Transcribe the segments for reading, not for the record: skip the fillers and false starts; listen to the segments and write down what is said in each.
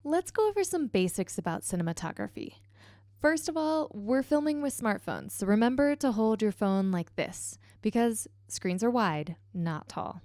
Let's go over some basics about cinematography. First of all, we're filming with smartphones, so remember to hold your phone like this because screens are wide, not tall.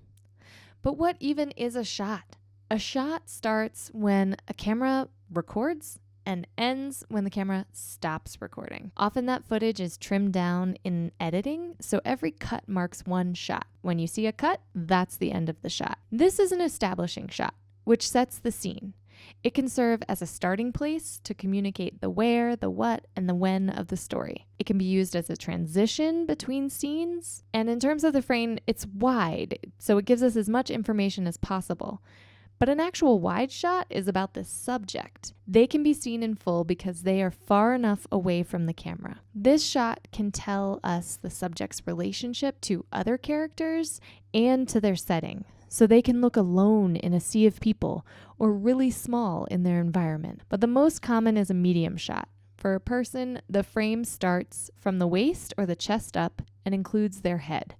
But what even is a shot? A shot starts when a camera records and ends when the camera stops recording. Often that footage is trimmed down in editing, so every cut marks one shot. When you see a cut, that's the end of the shot. This is an establishing shot, which sets the scene. It can serve as a starting place to communicate the where, the what, and the when of the story. It can be used as a transition between scenes. And in terms of the frame, it's wide, so it gives us as much information as possible. But an actual wide shot is about the subject. They can be seen in full because they are far enough away from the camera. This shot can tell us the subject's relationship to other characters and to their setting. So they can look alone in a sea of people or really small in their environment. But the most common is a medium shot. For a person, the frame starts from the waist or the chest up and includes their head.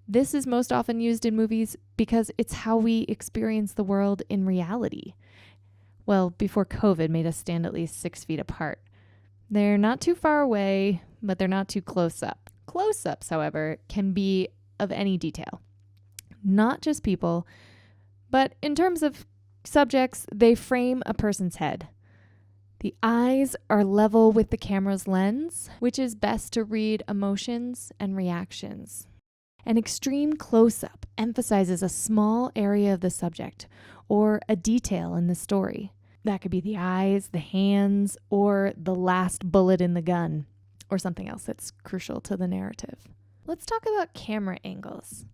This is most often used in movies because it's how we experience the world in reality. Well, before COVID made us stand at least 6 feet apart. They're not too far away, but they're not too close up. Close-ups, however, can be of any detail. Not just people, but in terms of subjects, they frame a person's head. The eyes are level with the camera's lens, which is best to read emotions and reactions. An extreme close-up emphasizes a small area of the subject or a detail in the story. That could be the eyes, the hands, or the last bullet in the gun, or something else that's crucial to the narrative. Let's talk about camera angles.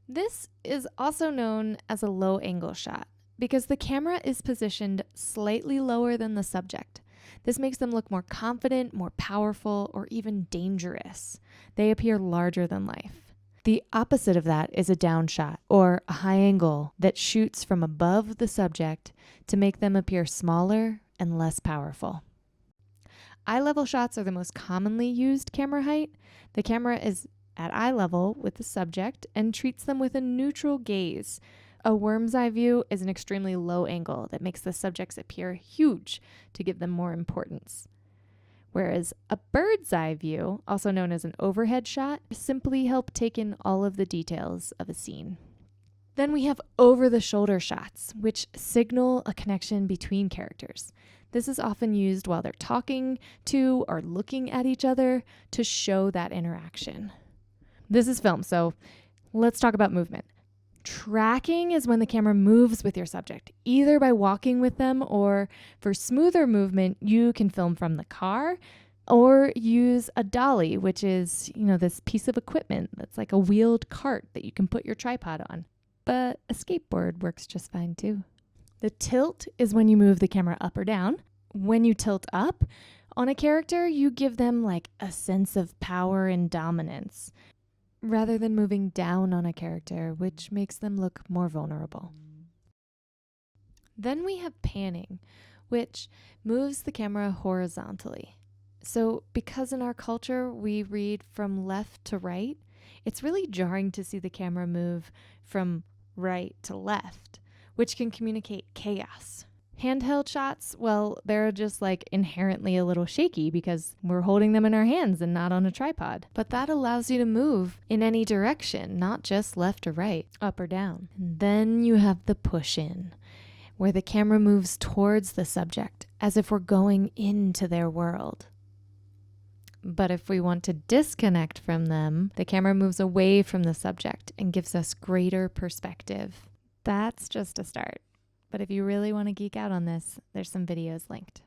This is also known as a low-angle shot because the camera is positioned slightly lower than the subject. This makes them look more confident, more powerful, or even dangerous. They appear larger than life. The opposite of that is a down shot or a high angle that shoots from above the subject to make them appear smaller and less powerful. Eye-level shots are the most commonly used camera height. The camera is at eye level with the subject and treats them with a neutral gaze. A worm's eye view is an extremely low angle that makes the subjects appear huge to give them more importance. Whereas a bird's eye view, also known as an overhead shot, simply help take in all of the details of a scene. Then we have over-the-shoulder shots, which signal a connection between characters. This is often used while they're talking to or looking at each other to show that interaction. This is film, so let's talk about movement. Tracking is when the camera moves with your subject, either by walking with them or for smoother movement, you can film from the car or use a dolly, which is, this piece of equipment that's like a wheeled cart that you can put your tripod on. But a skateboard works just fine too. The tilt is when you move the camera up or down. When you tilt up on a character, you give them like a sense of power and dominance, rather than moving down on a character, which makes them look more vulnerable. Then we have panning, which moves the camera horizontally. So because in our culture we read from left to right, it's really jarring to see the camera move from right to left, which can communicate chaos. Handheld shots, well, they're just like inherently a little shaky because we're holding them in our hands and not on a tripod. But that allows you to move in any direction, not just left or right, up or down. And then you have the push in, where the camera moves towards the subject as if we're going into their world. But if we want to disconnect from them, the camera moves away from the subject and gives us greater perspective. That's just a start. But if you really want to geek out on this, there's some videos linked.